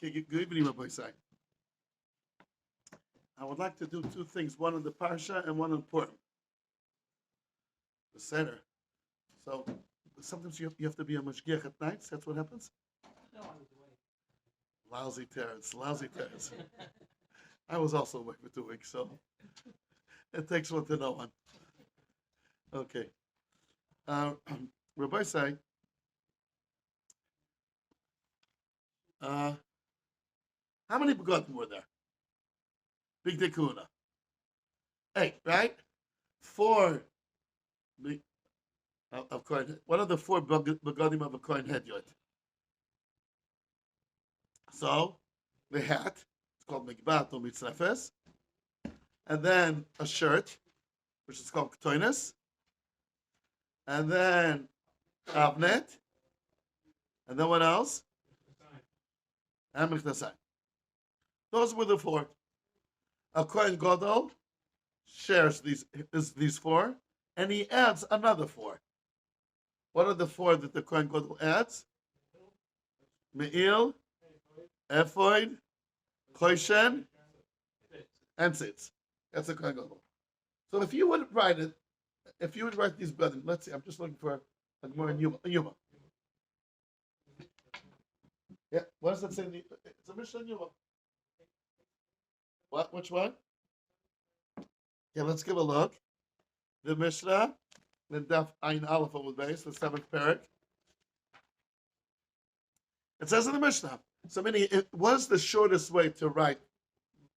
Okay, good evening, Rabbi Sai. I would like to do two things, one on the Parsha and one on Purim, the Seder. So sometimes you have to be a mashgiach at nights. That's what happens? Lousy Terrence, lousy Terrence. I was also awake for 2 weeks, so it takes one to know one. Okay. Rabbi Sai, how many begotten were there? Big Dekuna. 8, right? 4 of Kohen. What are the 4 begonim of a Kohen Hedyot? So, the hat, it's called Mikbat or Mitzrefes, and then a shirt, which is called Ketonis, and then Avnet, and then what else? And Michnasai. Those were the 4. A Kohen Gadol shares these 4, and he adds another 4. What are the 4 that the Kohen Gadol adds? Me'il, Ephod, Choshen, and Tzitz. That's a Kohen Gadol. So if you would write these brothers, let's see, I'm just looking for a Gemara in Yuma. Yeah, what does it say? It's a Mishnah in Yuma. What? Which one? Yeah, let's give a look. The Mishnah, the Daf Ayin Aleph with base, the 7th parak. It says in the Mishnah. So meaning, it was the shortest way to write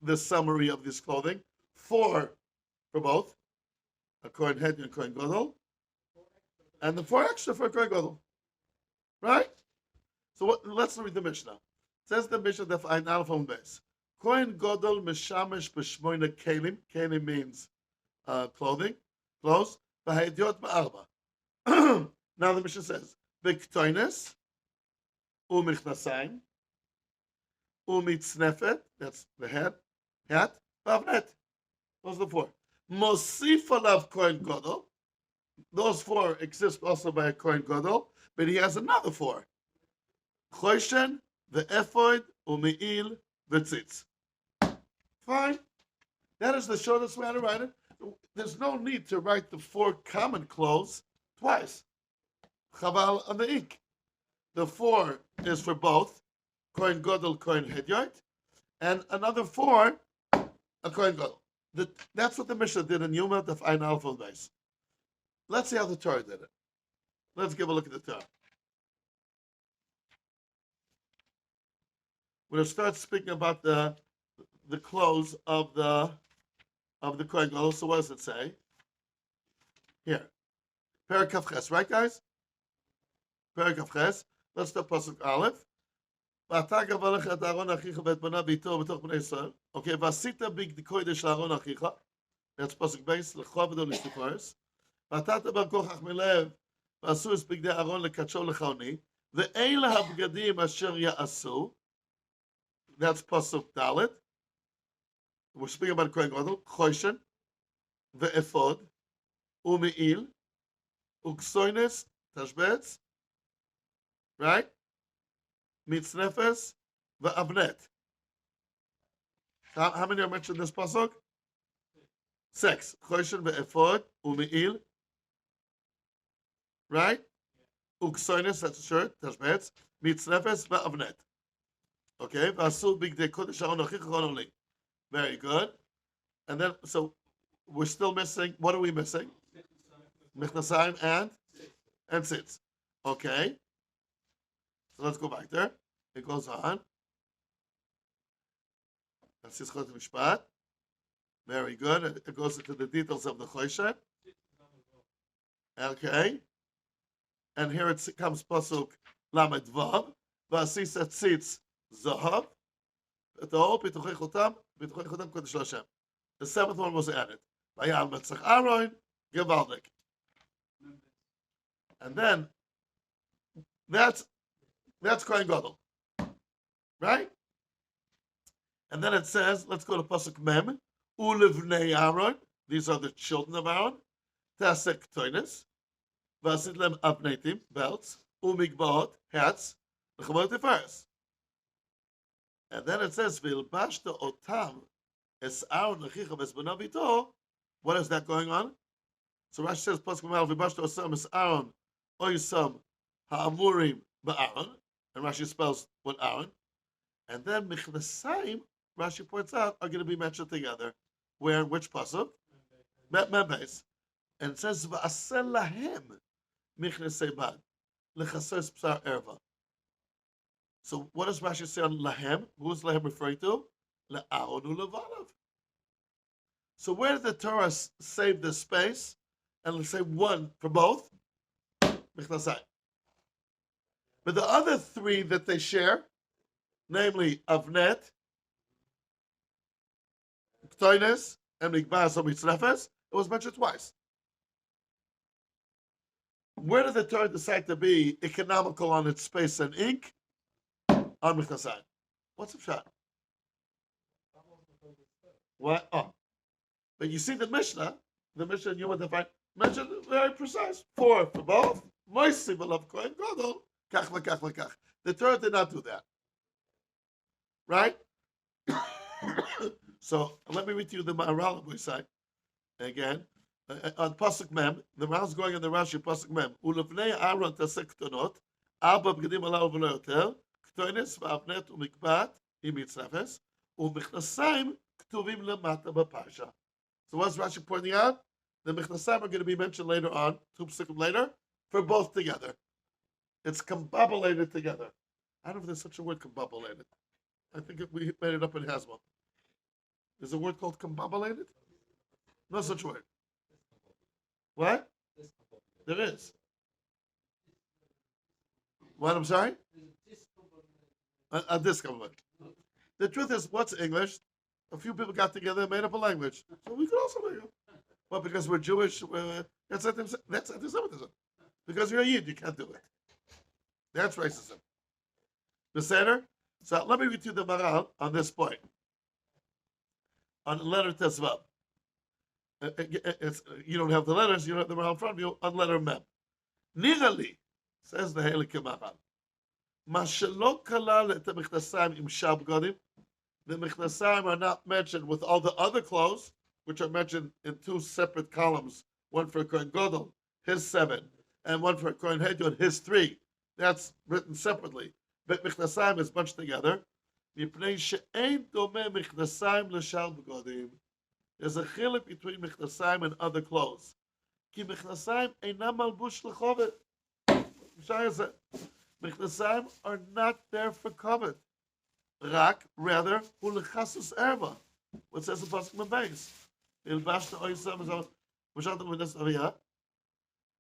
the summary of this clothing. 4 for both, a Kohen Head and a Kohen Gadol, and the 4 extra for a Kohen Gadol. Right? So let's read the Mishnah. It says the Mishnah Daf Ayin Aleph with base. Kohen Gadol Meshamish B'Shmoina Kelim. Kelim means clothes. V'Haydiot Ba'arba. Now the Mishnah says, B'Ktoines, U'Michnasayim, U'Mitznefet, that's the hat, V'Avnet. Those are the 4. Mosif alav Kohen Gadol. Those 4 exist also by a Kohen Gadol, but he has another 4. Choshen, the Ephod, U'Me'il, the Tzitz. Fine. That is the shortest way to write it. There's no need to write the 4 common clothes twice. Chaval on the ink. The 4 is for both Kohen Gadol, Kohen Hedyot, and another 4 a Kohen Gadol. That's what the Mishnah did in Yuma of Ayin Aleph base. Let's see how the Torah did it. Let's give a look at the Torah. We'll start speaking about the clothes of the Kohen Gadol. So what does it say? Here. Perek Kaf Ches, right guys? Perek Kaf Ches. Let's start Pasuk Aleph. ואתה גבה לך את אהרון אחיך ואת בניו ואיתו ובתוך בני ישראל. אוקיי, ועשית בקודש לאהרון אחיך. That's פסוק בייס, לכבוד ולסתפרס. ואתה תבר כוחך מלב, ועשו את בגדי אהרון לקדשו לכהני, ואלה הבגדים אשר יעשו. That's פסוק ד'. We're speaking about Kohen Gadol, Choshen, ואפוד, ומעיל, וכסוינס, תשבץ, right? Mitznefes, ve'avnet. How many are mentioned in this pasuk? 6. Choshen ve'efod u'me'il. Right? Uksoines, that's a shirt, tashbetz. Mitznefes ve'avnet. Okay? V'asu bigdei kodesh ha'on achich ha'on li. Very good. And then, so we're still missing. What are we missing? Michnasayim and tzitz. Okay. So let's go back there. It goes on. That's his Chot Mishpat. Very good. It goes into the details of the Choshen. Okay. And here it comes Pasuk Lamed Vav. V'asisa tzitz zahav. V'ta'ol pituchei chotam. Pituchei chotam kodesh l'Hashem. The 7th one was added. Vayal metzach Aaron. Gevaldik. And then, that's Kohen Gadol. Right? And then it says, let's go to Pasuk Mem. Ulevnei Aaron. These are the children of Aaron. Tasek Toines. Vasid lem Avnetim, belts. Umigbaot, hats. L'chavot Tiferes. And then it says, Vilbashta otam es Aaron lechicha besbenavito. What is that going on? So Rashi says, Pasuk Mal, Vilbashta osam es Aaron oisam ha'amurim ba'Aaron. And Rashi spells what Aaron. And then Michnasayim, Rashi points out, are going to be mentioned together. Where, which pasuk? Membes. And it says, V'asel lahem Michnasay bad. Lechasos psar erva. So what does Rashi say on lahem? Who is lahem referring to? Le'aron u'levanav. So where did the Torah save the space? And let's say one for both? Michnasayim. But the other three that they share, namely Avnet, Ktoines, and Mikbas or Mitzrefes, it was mentioned twice. Where did the Torah decide to be economical on its space and ink? On Michnasayim. What's the shot? What? Oh. But you see the Mishnah you want to find, mentioned very precise. 4 for both. Moisi v'lav kohen gadol, kach v'kach v'kach. The Torah did not do that. Right? So let me read to you the Maharal we say again on pasuk mem. The Maharal's going on the Rashi pasuk mem. Ulevnei Aaron tasek ktonot arba b'gedim alav v'lo yoter ktoines v'avnet u'mikbat imitzrafes u'michnasayim ktuvim lemata b'parsha. So what's Rashi pointing out? The michnasayim are going to be mentioned later on, 2 psukim later, for both together. It's combobulated together. I don't know if there's such a word, combobulated. I think we made it up in Hasmo. There's a word called combobulated? No such word. What? There is. What, I'm sorry? A discombobulated. The truth is, what's English? A few people got together and made up a language. So we could also make it. Well, because we're Jewish, that's anti-Semitism. Because you're a Yid, you can't do it. That's racism. The Seder? So let me read you the Maral on this point. On letter tetzaveh. You don't have the letters, you don't have the Maral in front of you, on letter mem. Nirali, says the Heilige Maral. Ma shelo kalal et ha'michnasayim im shar b'gadim. The michnasayim are not mentioned with all the other clothes, which are mentioned in 2 separate columns. One for Kohen Gadol, his 7, and one for Kohen Hedyon, his 3. That's written separately. But michnasayim is bunched together. There's a chiluk between michnasayim and other clothes. Ki michnasayim einam malbush lechovet. Michnasayim are not there for covet. Rak, rather, hu lechasus erva. What says the pasuk membes? Ilbashta oisam is v'shalta v'nes aviyah.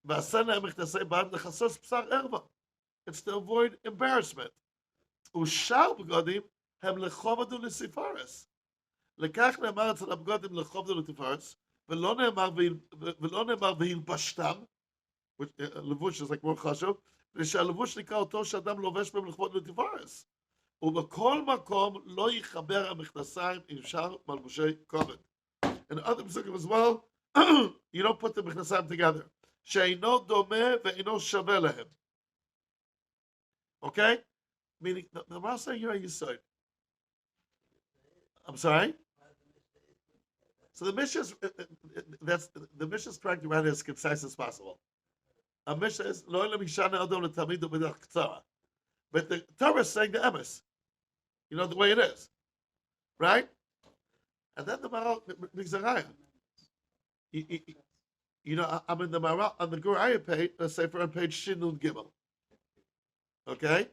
V'asena michnasay bad lechasus psar erva. It's to avoid embarrassment. Ushar b'godim hem lechovadu l'sifaris. Lekach ne'emar atzal abgodim lechovadu l'tifaris, v'lo ne'emar v'hilbashtam, which levush is like more chashuv, ושהלבוש נקרא אותו שאדם לובש בהם לכבוד לטיפרס. ובכל מקום לא יחבר המכנסיים עם שאר מלבושי כובד. And other psukim as well, you don't put the מכנסיים together. שאינו דומה ואינו שווה להם. Okay? Meaning, the Maral saying here, you said. I'm sorry? So the Mishnah is trying to write it as concise as possible. A Mishnah is lo mishana adam letamid b'derech ktsara, but the Torah is saying the emes. You know the way it is, right? And then the Maral Migzaraya. You know, I'm in the Maral on the Guraya page. Let's say on page Shinun Gimel. Okay.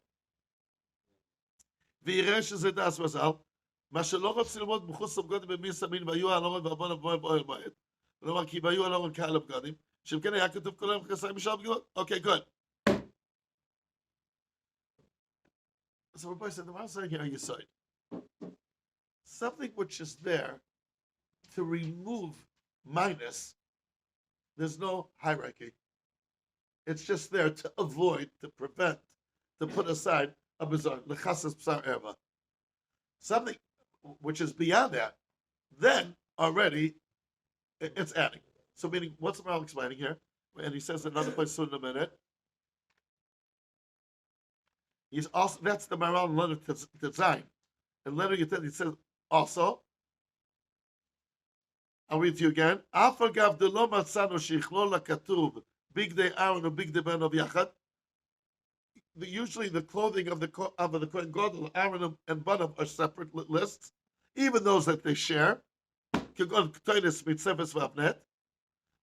ויראה שזה דס מזל, מה שלא רוצים ללמוד מחוץ לבגודים במיס המין, והיו על אורן ועבון אבוהם באוהל מועד. כלומר, כי והיו על אורן קהל הבגודים, שאם כן היה כתוב כולם מכנסיים משאר בגודים. Okay, good. So Rabbi said, the Maral saying here, you said, something which is there to remove minus, there's no hierarchy. It's just there to avoid, to prevent, to put aside a bizarre, lechasas psar erva. Something which is beyond that, then already it's adding. So meaning, what's the Maral explaining here? And he says another place soon in a minute. He's also, that's the Maral letter to design. And later he says also, I'll read to you again. אף אגב דלא מצאנו שיכלול הכתוב בגדי אהרון ובגדי בנו יחד. Usually the clothing of the Kohen Gadol, Aaron and Banav are separate lists, even those that they share. כגון כתוינס מצפס ואבנת.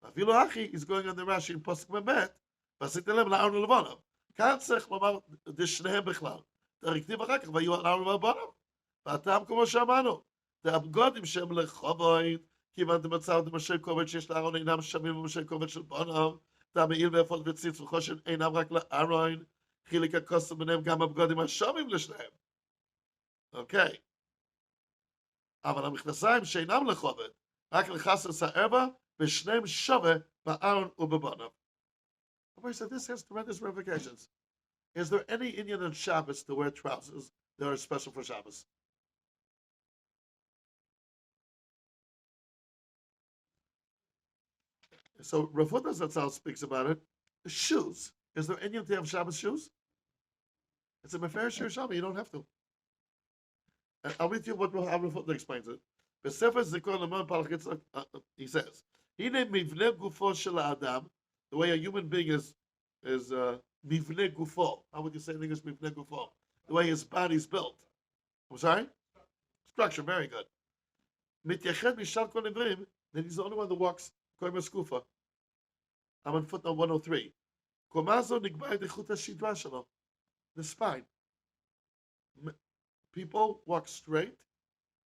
אפילו אחי is going on the Rashi in Pasuk Mehmet, ועשיתם להם לאהרון ולבנב. כאן צריך לומר לשניהם בכלל. תרקטיב אחר כך, ויהיו על אהרון ולבנב. והטעם כמו שאמרנו, הבגודים שהם לחובוין, כיוון דמצאו דמשי כובד שיש לאהרון אינם שווים במשי כובד של בנב, מעיל ואפוד וציץ וחושן אינם רק לאהרון, חיליק הכוסם ביניהם גם הבגודים השווים לשניהם. אוקיי. אבל המכנסיים שאינם לחובד, רק לחסר הערווה, ושניהם שווה באהרון ובבנב. So this has tremendous ramifications. Is there any Indian on Shabbos to wear trousers that are special for Shabbos? So Rav Hutner Zatzal speaks about it. The shoes. Is there Indian to have Shabbos shoes? It's a Meferish Yerushalmi. You don't have to. And I'll read to you what Rav Hutner explains it. He says, the way a human being is mivne gufo. How would you say in English mivne gufo? The way his body's built. I'm sorry? Structure, very good. Mityached mishal kol nivrim, then he's the only one that walks koyma skufa. I'm on footnote 103. Komazo nigbai dechut hashidra shelo. The spine. People walk straight,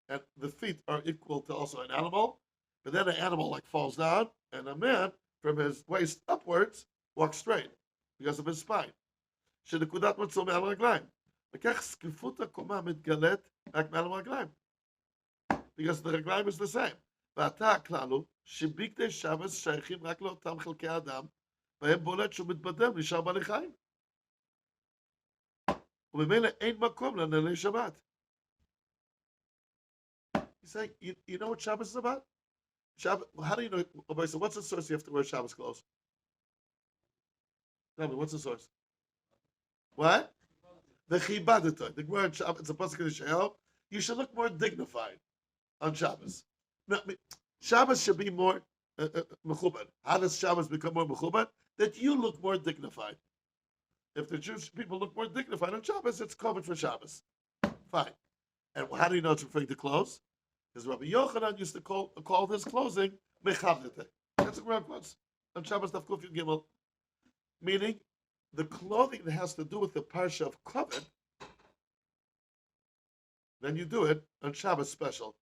and the feet are equal to also an animal, but then an animal like falls down, and a man from his waist upwards walks straight because of his spine. שנקודת מצוא מעל הרגליים. וכך זקיפות הקומה מתגלית רק מעל הרגליים. Because the רגליים is the same. ועתה הכלל הוא שבגדי שבס שייכים רק לאותם חלקי האדם, והם בולט שהוא מתבדם נשאר בעלי חיים. וממילא אין מקום לנהלי שבת. He's saying, you know what Shabbos is about? Shabbos, how do you know? Okay, so what's the source you have to wear Shabbos clothes? Tell me, what's the source? What? The Chibadita. The word Shabbos, it's a pasuk in the Sheol. You should look more dignified on Shabbos. No, Shabbos should be more mechubad. How does Shabbos become more mechubad? That you look more dignified. If the Jewish people look more dignified on Shabbos, it's covered for Shabbos. Fine. And how do you know it's referring to clothes? Because Rabbi Yochanan used to call this clothing mechavdete. That's what it was on Shabbos Daf Kuf Yud Gimel. Meaning, the clothing that has to do with the parsha of covet, then you do it on Shabbos special.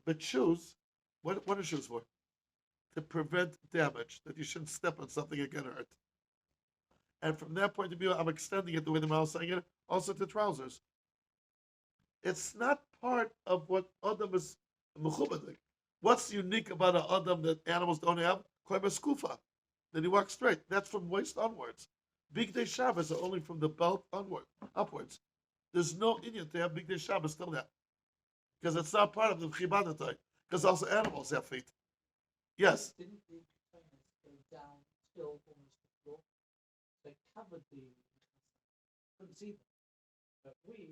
But shoes, what are shoes for? To prevent damage, that you shouldn't step on something and get hurt. And from that point of view, I'm extending it the way the Mal is saying it, also to trousers. It's not part of what Adam is mechubadik. What's unique about an Adam that animals don't have? Koyma skufa. Then he walks straight. That's from waist onwards. Big Day Shabbos are only from the belt upwards. There's no Indian to have Big Day Shabbos till that. Because it's not part of the chibadatai. Because also animals have feet. Yes? Didn't the containers go down still almost to the floor? They covered the couldn't see them. But we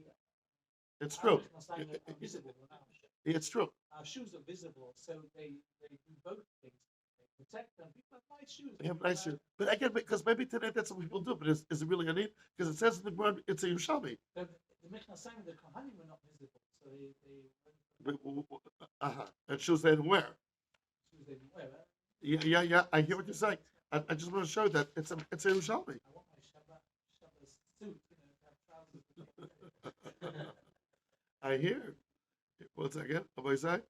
It's true. are visible on our shoes. It's true. Our shoes are visible, so they do both things. They protect them. People have nice shoes. They have nice shoes. But again, because maybe today that's what people do, but is it really a need? Because it says in the Quran, it's a Yerushalmi. The Mechnasayim, the Kohanim were not visible, so they And shoes they didn't wear. shoes they didn't wear. Yeah. I hear what you're saying. I just want to show you that it's a Yerushalmi. I want my Shabbos suit, have trousers. I hear. One second. What do you say?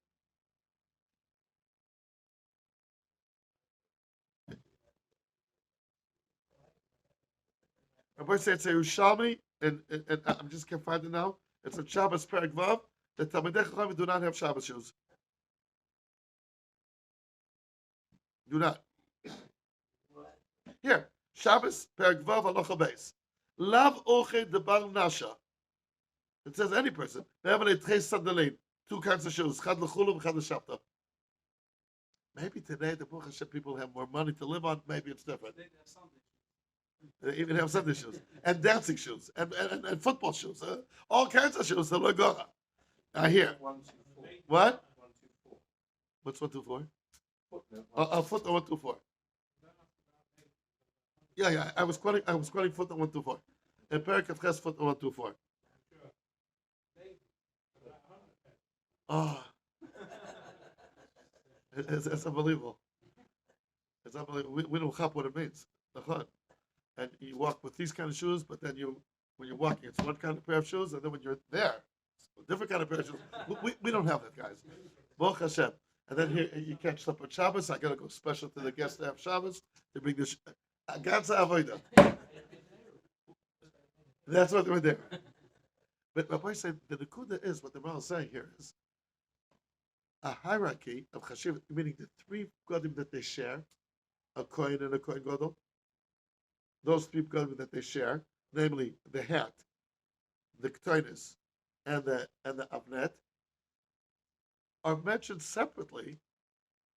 Rabbi said it's a Yerushalmi, and I just can't find it now. It's a Shabbos Perek Vav. The Talmidei Chachamim do not have Shabbos shoes. Do not. Here, Shabbos Perek Vav Halacha Beis. Lav Oche Debar Nasha. It says any person. They have a tres sandalin, two kinds of shoes, chad l'chulam, chad l'shabta. Maybe today the Baruch Hashem people have more money to live on. Maybe it's different. They even have Sunday shoes and dancing shoes and football shoes, all kinds of shoes. The Lagora. I hear. 124. What? 124. What's 124? Footnote Footnote 124. Yeah. I was quoting footnote 124. In Perek Ches footnote 124. Oh, it's unbelievable. It's unbelievable. We don't have what it means. And you walk with these kind of shoes, but then when you're walking, it's one kind of pair of shoes, and then when you're there, it's a different kind of pair of shoes. We don't have that, guys. Baruch Hashem. And then here you can't slip on Shabbos. I gotta go special to the guests to have Shabbos to bring this. God's avodah. That's what we're there. But Rabbi said the Nakuda is what the Ral is saying here is a hierarchy of chashiv, meaning the three godim that they share, a kohen and a kohen gadol. Those three godim that they share, namely the hat, the ktoinis, and the avnet, are mentioned separately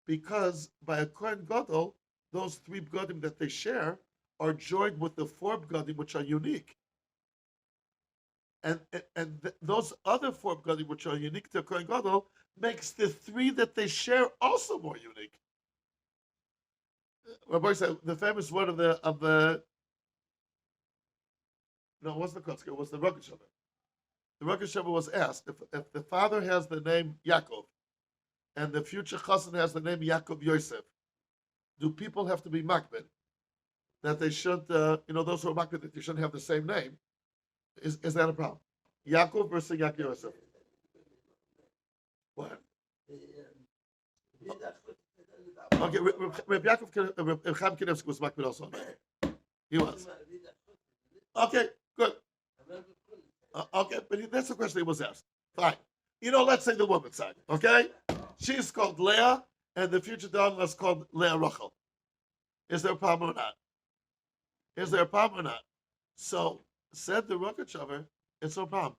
because by a kohen gadol, those three godim that they share are joined with the four godim which are unique. And those other four godim which are unique to a kohen gadol makes the three that they share also more unique. Rabbi said the famous word of the no, it wasn't the Kotzker, it was the Rosh Hashanah. The Rosh Hashanah was asked if the father has the name Yaakov and the future chassan has the name Yaakov Yosef, do people have to be makbid that they should, those who are makbid that they shouldn't have the same name? Is that a problem? Yaakov versus Yaakov Yosef. What? Okay, Reb Chaim Kanevsky was makbid also. He was. Okay, good. Okay, but that's the question he was asked. Fine. Let's say the woman's side, okay? She's called Leah, and the future daughter is called Leah Rachel. Is there a problem or not? Is there a problem or not? So, said the Rokachover, it's no problem.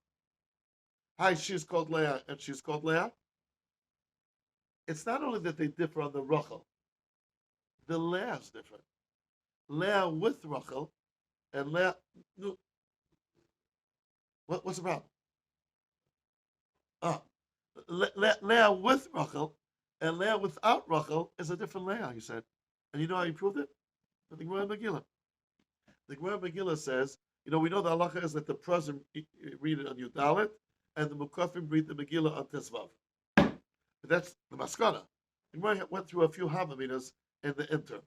Hi, she's called Leah, and she's called Leah. It's not only that they differ on the Rachel. The Leah is different. Leah with Rachel, and Leah... No, what's the problem? Leah with Rachel and Leah without Rachel is a different Leah, he said. And you know how he proved it? The Gemara Megillah. The Gemara Megillah says, we know the halacha is that the Prazim read it on Yudalit and the Mukafim read the Megillah on Tezvav. But that's the Maskana. The Gemara went through a few Havaminas in the interim.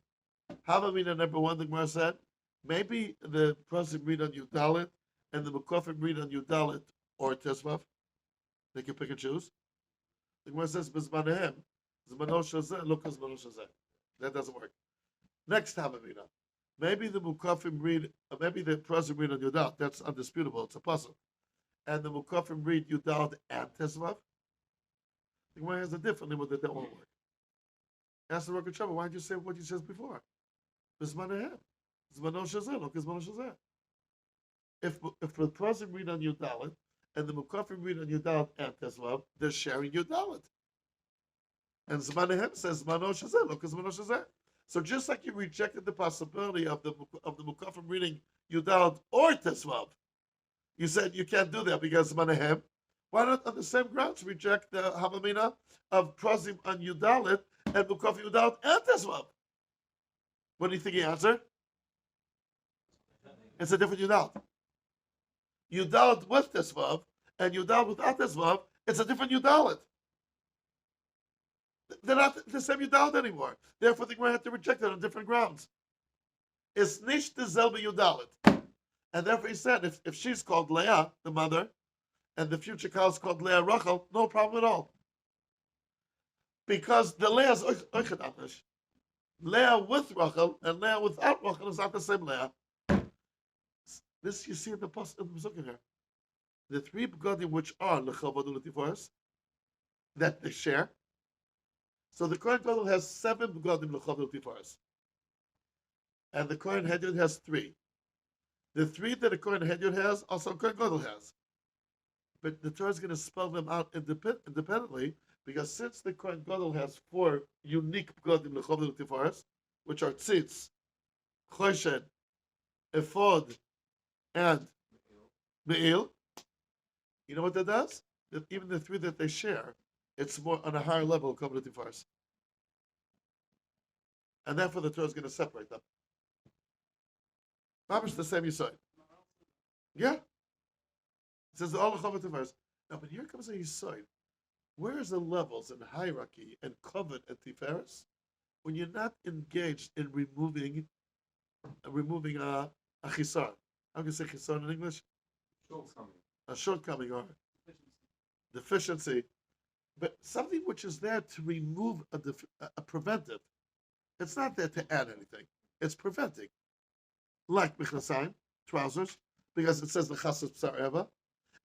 Havamina number one, the Gemara said, maybe the Prazim read on Yudalit and the Mukafim read on Yudalit or Tezvav. They can pick and choose. The Gemara says, "Bizmanehem, zmano shazeh, look zmano shazeh." That doesn't work. Next Havamina, maybe the Mukafim read, maybe the Prazim read on Yudal. That's undisputable. It's a puzzle. And the Mukafim read Yudal and Tezvav. The Gemara has a different limit that won't work. Ask the Rosh Hashanah, why did you say what you said before? Bizmanehem, zmano shazeh, look zmano shazeh. If the Prazim read on Yudal and the Mukafim read on Yudalit and Tezvav, they're sharing Yudalit. And Zmanehem says Zmano Shazeh, look at Zmano Shazeh. So just like you rejected the possibility of the Mukafim reading Yudalit or Tezvav, you said you can't do that because Zmanehem. Why not on the same grounds reject the Havamina of Prazim on Yudalit and Mukafim Yudalit and Tezvav? What do you think he answered? It's a different Yudalit. Yudalit with Tezvav and Yudalit without Tezvav, it's a different Yudalit. They're not the same Yudalit anymore. Therefore, the Gemara had to reject it on different grounds. It's nish Zelba Yudalit. And therefore he said, if she's called Leah, the mother, and the future cow is called Leah Rachel, no problem at all. Because the Leah is Oichadamish. Leah with Rachel and Leah without Rachel is not the same Leah. This you see in the Pasuk here. The three begodim which are lechavod u'letifaros that they share. So the Kohen Gadol has 7 begodim lechavod u'letifaros, and the Kohen Hedyot has 3. The 3 that the Kohen Hedyot has, also Kohen Gadol has. But the Torah is going to spell them out independently because since the Kohen Gadol has 4 unique begodim lechavod u'letifaros, which are tzitz, choshen, ephod, and Me'il, you know what that does? that even the three that they share, it's more on a higher level of Kavod Tifaris. And therefore the Torah is going to separate them. Mamish the same Yisod. Yeah. It says all Kavod Tifaris. Now, but here comes a Yisod. Where is the levels and hierarchy and Kavod and Tifaris when you're not engaged in removing a chisar? How can you say chisar in English? Shortcoming. A shortcoming or deficiency. But something which is there to remove a preventive. It's not there to add anything. It's preventing. Like michnasayim, trousers, because it says the chasas b'sar eva,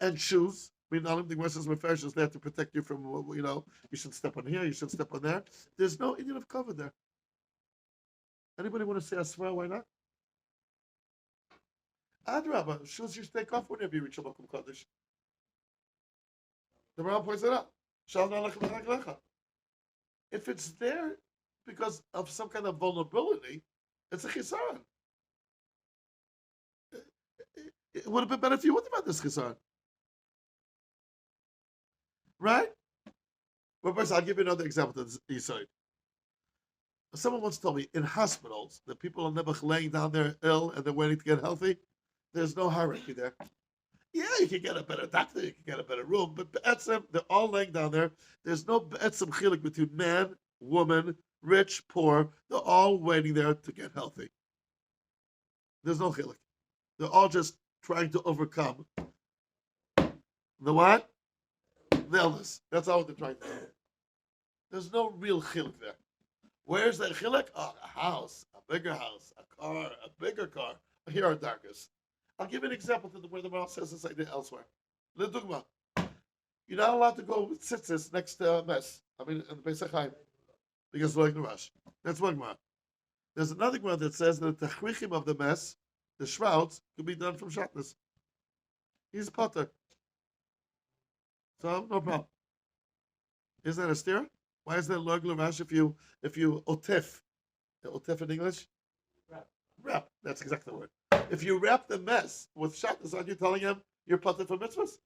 and shoes. I mean, the Gemara says mefresh is there to protect you from, you should step on here, you should step on there. There's no Indian of cover there. Anybody want to say asra? Why not? Adrabah, shoes you should take off whenever you reach a Makom Kodesh. The Ram points it out. If it's there because of some kind of vulnerability, it's a chisaron. It would have been better if you wouldn't have had this chisaron. Right? But first, I'll give you another example to the side. Someone once told me in hospitals, the people are never laying down there ill and they're waiting to get healthy. There's no hierarchy there. Yeah, you can get a better doctor, you can get a better room, but be'etzem, they're all laying down there. There's no be'etzem chilik between man, woman, rich, poor. They're all waiting there to get healthy. There's no chilik. They're all just trying to overcome the what? The illness. That's all they're trying to do. There's no real chilik there. Where's the chilik? Oh, a house, a bigger house, a car, a bigger car. Here are darkest. I'll give you an example to where the Maral says this idea elsewhere. L'dugma. You're not allowed to go with tzitzis next to a mess. I mean, in the Pesach Chaim, because it's like the rush. That's one Gemara. There's another Gemara that says that the tachrichim of the mess, the shrouds, can be done from shatnez. He's potter. So, no problem. Isn't that a steer? Why is that log l'rash if you otif in English? Wrap. That's exactly the word. If you wrap the mess with shatnez, aren't you telling him you're potter for mitzvahs?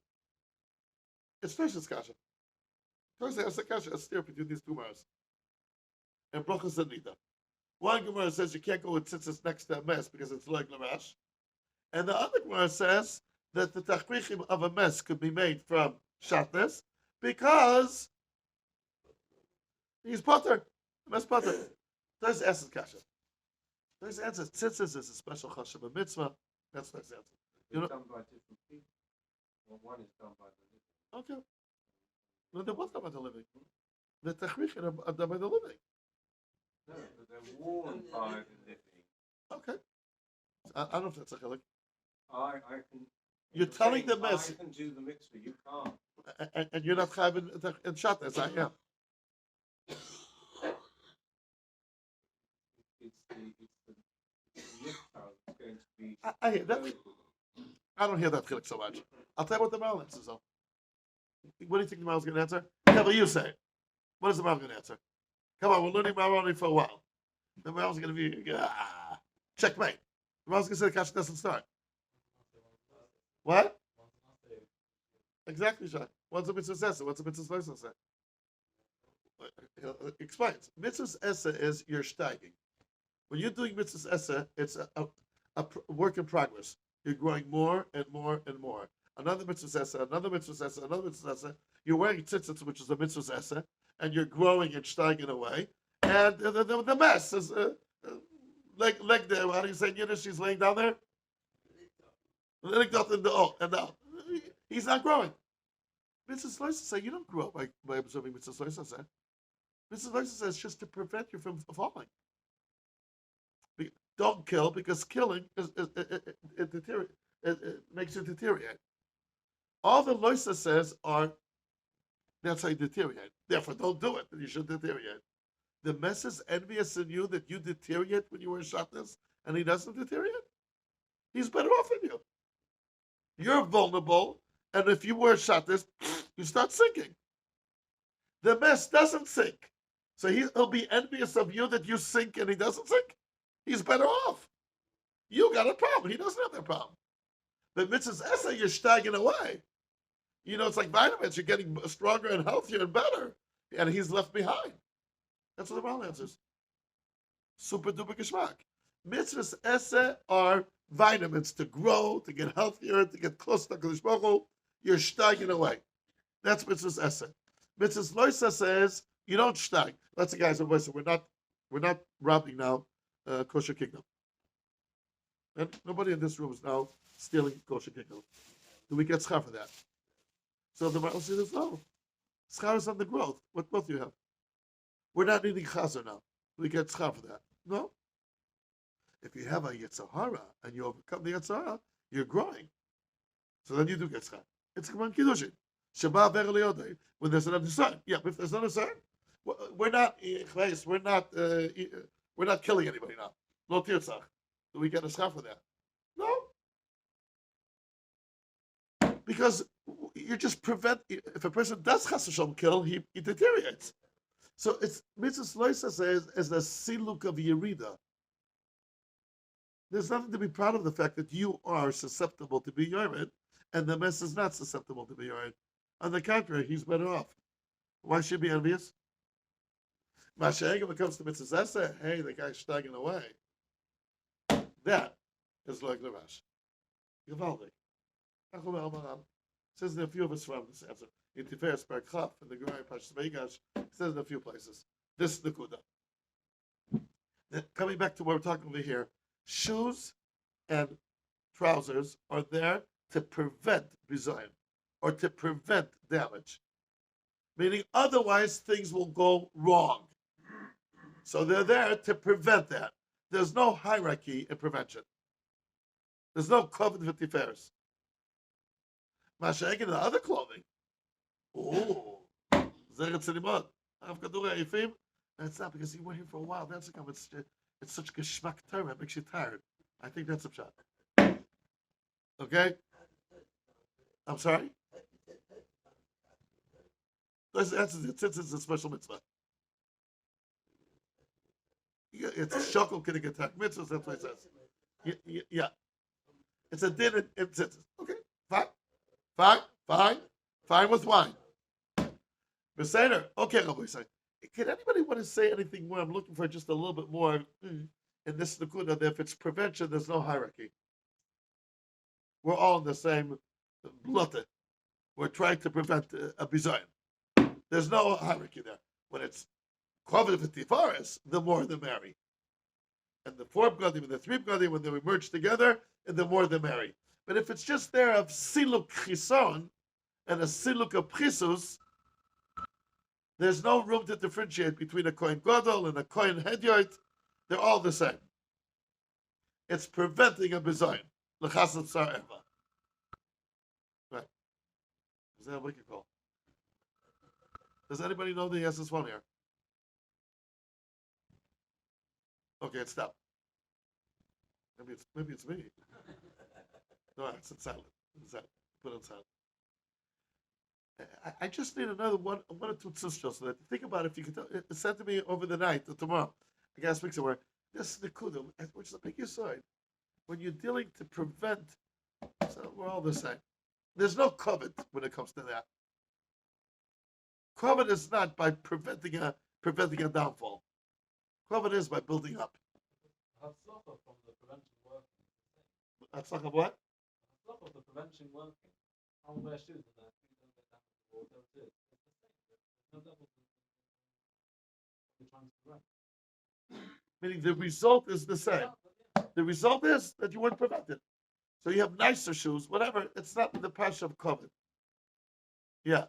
It's Tosh's kasha. Tosh has a kasha, a steer between these two Gemaras. And brachas and nida. One Gemara says you can't go with tzitzis next to a mess because it's log l'rash. And the other Gemara says that the tachrichim of a mess could be made from shatnez because he's potter. Mess potter. Tosh asks kasha. There's answers. Tzitzis is a special chashav mitzvah. That's the answer. It's done by different people. Well, one is done by the living. Okay. No, they're both done by the living. The techrichin are done by the living. No, but they're worn by the living. Okay. I don't know if that's a chilik. I can. You're telling the mess. I can do the mitzvah. You can't. And you're not chayv in shatnez. I am. It's the yichtar that's going to be. I hear that. I don't hear that chilik so much. I'll tell you what the Maral answers though. What do you think the Maral's going to answer? Tell me you say it. What is the Maral going to answer? Come on, we're learning Maral only for a while. The Maral's going to be checkmate. The Maral's going to say the kasha doesn't start. What? Exactly, Shai. What's a mitzvah essa? What's a mitzvah essa? Explains. Mitzvah essa is you're steiging. When you're doing mitzvah essa, it's a work in progress. You're growing more and more and more. Another mitzvah essa, another mitzvah essa, another mitzvah essa. You're wearing tzitzit, which is a mitzvah essa, and you're growing and steiging away. And the mess is leg there. How do you say in Yiddish? She's laying down there. He's not growing. Mitzvah Loisa say you don't grow by observing Mitzvah Loisa. Mitzvah Loisa says just to prevent you from falling. Don't kill because killing it makes you deteriorate. All the Loisa says are that's how you deteriorate. Therefore, don't do it. You should deteriorate. The mess is envious in you that you deteriorate when you wear shatnez, and he doesn't deteriorate. He's better off than you. You're vulnerable, and if you wear shatnez, you start sinking. The mess doesn't sink. So he'll be envious of you that you sink and he doesn't sink. He's better off. You got a problem. He doesn't have that problem. But mitzvahs essa, you're staggering away. You know, it's like vitamins. You're getting stronger and healthier and better. And he's left behind. That's what the Ral answers. Super duper geschmack. Mitzvahs esse are vitamins to grow, to get healthier, to get close to Kodesh Baruch Hu. You're steiging away. That's mitzvahs esse. Mitzvahs lois esse is you don't steig. That's the guys. We're not robbing now kosher kingdom. And nobody in this room is now stealing kosher kingdom. Do we get schar for that? So the Ral says no. Schar is on the growth. What both do you have? We're not needing chazer now. We get schar for that. No. If you have a Yetzirah and you overcome the Yetzirah, you're growing. So then you do get schar. It's Kaman Kiddushin. Shabbat Verli when there's another sign. Yeah, if there's another sign, we're not killing anybody now. No tirtzach. Do we get a schar for that? No. Because you just prevent, if a person does chas v'shalom kill, he deteriorates. So it's mitzvah loisa says as the siluk of yerida. There's nothing to be proud of the fact that you are susceptible to be yored, and the mess is not susceptible to be yored. On the contrary, he's better off. Why should he be envious? Masha'eg, when it comes to mitzvah zesa, hey, the guy's staggering away. That is like the Rash. Gewaldig. Says in a few of us from this answer. In Tiferes Parchaf and the Gemara Pashas Veigash, says in a few places. This is the Kuda. Coming back to what we're talking over here, shoes and trousers are there to prevent bizayon or to prevent damage. Meaning otherwise things will go wrong. So they're there to prevent that. There's no hierarchy in prevention. There's no covenant with Tiferes. Masha'eg in the other clothing. Oh, Zeret Tzedimot. Avkadur Eifim. And it's not because you were here for a while. That's a it's such geschmack term. It makes you tired. I think that's a shot. Okay? I'm sorry? That's it's a special mitzvah. It's shokol kidding attack mitzvahs. That's what it says. Yeah. It's a din in tzitzis. Okay, fine with wine. Beseder. Okay, Rabbi say. Can anybody want to say anything more? I'm looking for just a little bit more in this Nakuda that if it's prevention, there's no hierarchy. We're all in the same blotte. We're trying to prevent a bizayon. There's no hierarchy there. When it's covered with tifaris, the more the merry. And the 4 bgadim and the 3 bgadim, when they merge together, and the more the merry. But if it's just there of siluk chison and a siluk of prisus, there's no room to differentiate between a kohen gadol and a kohen hedyot. They're all the same. It's preventing a bizayon. L'chasad sar eva. Right. Is that what you call? Does anybody know the answer one here? Okay, it stopped. Maybe it's me. No, it's silent. Put on silent. I just need another one or two tzustos so that think about it. If you could, it said to me over the night or tomorrow. I gotta speak somewhere. This is the kudum, which is a big side. When you're dealing to prevent, so we're all the same. There's no covet when it comes to that. Covet is not by preventing a downfall. Covet is by building up. Hatzlacha from the prevention working. Hatzlacha of what? Hatzlacha of the prevention working. I'll wear shoes and that. Or whatever it is. It's the same. There's no double. You're trying to prevent. Meaning the result is the same. The result is that you weren't prevented. So you have nicer shoes, whatever. It's not the passion of covet. Yeah.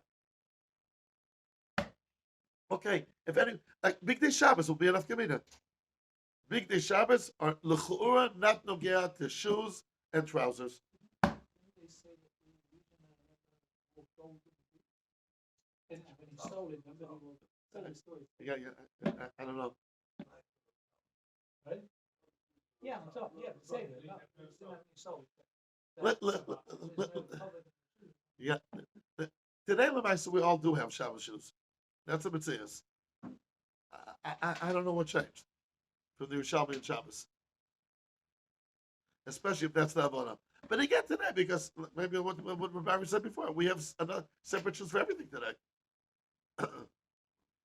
Okay. If any, like Big Day Shabbos will be enough Gemina. Big Day Shabbos are l'chu'ura not nogea to shoes and trousers. Yeah. I don't know. Right? Yeah, I'm talking. Yeah, say that. Yeah. Today, Lamaisa, we all do have Shabbos shoes. That's a mitzvah. I don't know what changed from the Yerushalmi and Shabbos. Especially if that's the Avona. But again today, because maybe what Barry said before, we have another separate shoes for everything today.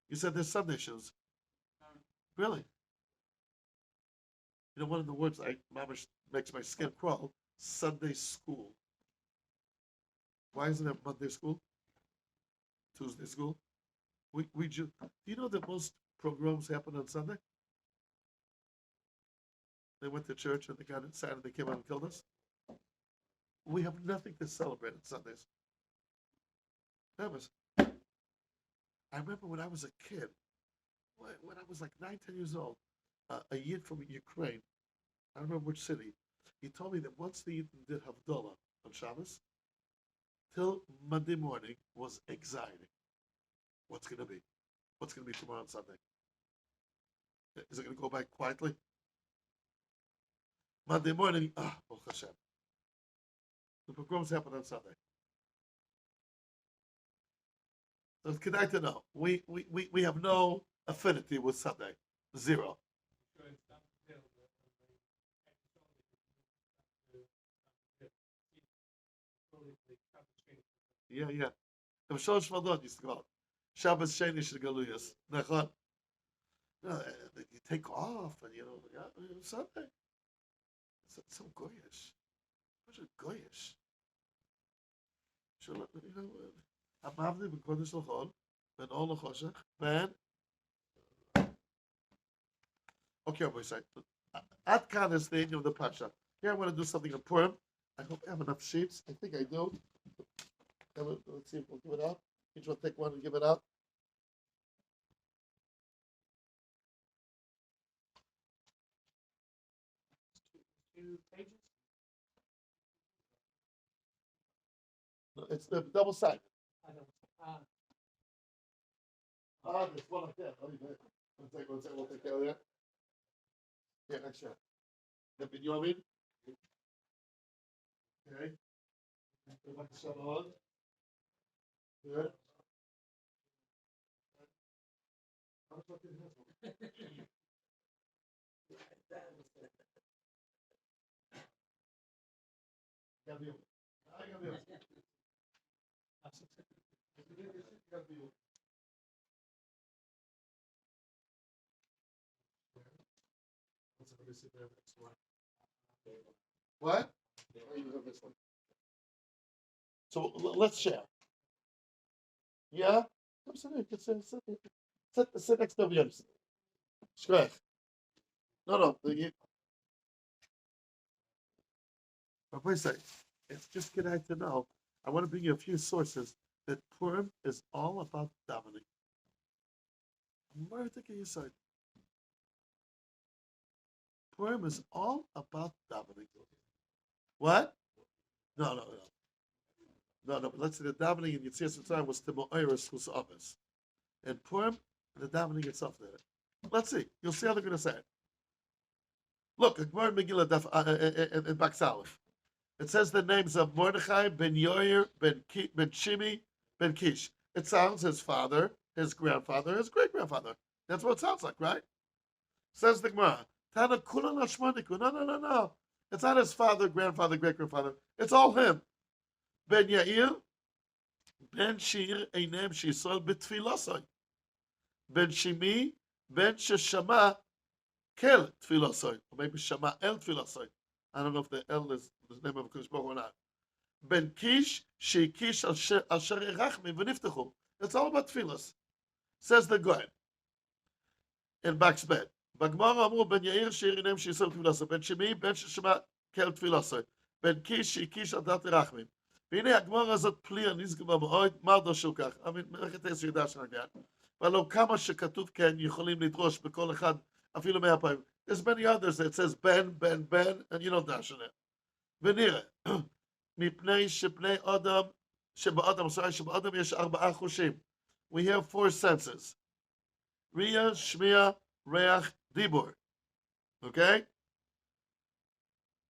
You said there's Sunday shoes. Really? You know, one of the words Mama makes my skin crawl. Sunday school. Why isn't it Monday school? Tuesday school? Do you know that most pogroms happen on Sunday? They went to church and they got inside and they came out and killed us. We have nothing to celebrate on Sundays. Never. I remember when I was a kid, when I was like 9, 10 years old, a Yid from Ukraine, I don't remember which city, he told me that once the Yid did Havdalah on Shabbos, till Monday morning was anxiety. What's going to be? What's going to be tomorrow on Sunday? Is it going to go by quietly? Monday morning, Baruch Hashem. The pogroms happen on Sunday. So it's good to know. We have no affinity with Sunday. Zero. Yeah. The Shalosh Valdot used to go out. Shabbos Sheni Shgaluyas. Nachon. No, you take off and Sunday. So goyish. Such a goyish. Amavli b'kodesh l'chol, ben ol l'choshech, ben. Okay, I'm going to say. At Khan is the end of the Pasha. Here I want to do something on Purim. I hope I have enough sheets. I think I do. Let's see if we'll give it out. Each one take one and give it out. Two pages? No, it's the double sided. I don't. There's one up there. One second. We'll take care of that. Yeah, next year. You know what I mean? Okay. Like the shut on. Good. I'm fucking What? So let's share. Yeah? Come sit next to me. Shkrech. No. Rabbi say, it's just good to know. I want to bring you a few sources that Purim is all about davening. Purim is all about davening. What? No. But let's say the davening in Yitzias Mitzrayim was Timoiris Chus Office. And Purim, the davening itself did it. Let's see. You'll see how they're going to say it. Look, Gemara Megillah in Bak Salif. It says the names of Mordechai, Ben Yoyer, Ben Shimi, Ben Kish. It sounds his father, his grandfather, his great-grandfather. That's what it sounds like, right? Says the Gemara. Tana Kula Nashmaniku. No. It's not his father, grandfather, great-grandfather. It's all him. Ben Yair, Ben Shir, Einem Shisol, Betfilosoi. Ben Shimi, Ben Sheshama, Kel Tfilosoi. Or maybe Shama El Tfilosoi. I don't know if the El is the name of Kodesh Baruch or not. Ben Kish, Shekish Al Shari Rachmi, Veniftechu. It's all about tefillas. Says the Goyen. In Bak's bed. Bagmar Amru Ben Yair, Shir, Einem Shisol, Tfilosoi. Ben Shimi, Ben Sheshama, Kel Tfilosoi. Ben Kish, Shekish Al Dat Rachmi. והנה הגמרא הזאת פליא נשגבה מאוד, מה דרשו כך? מלאכת עשר ידע שנגע. ולא כמה שכתוב כן יכולים לדרוש בכל אחד אפילו 100 פעמים. There's many others that says Ben, and you don't dash on it. ונראה, מפני שבני אדם, שבאדם יש 4 חושים. We have 4 senses. ראייה, שמיעה, ריח, דיבור. Okay?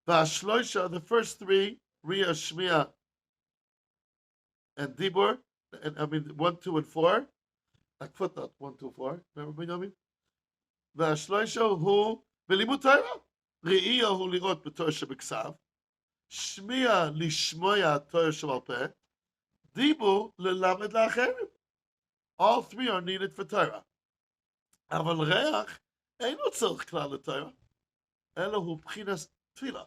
והשלושה, the first 3, ראייה, שמיעה, and Dibur, and 1, 2, and 4, like footnote 1, 2, 4. Remember Benjamin? והשלישה הוא בלימוד תורה. ראייה הוא לראות בתור שבכתב, Shmiya lishmoya Torah shebal peh. Dibu lelamed la'acherim. All three are needed for Torah. Aval reach eino tzorich klal leTorah. Elo hu b'chinas tefillah.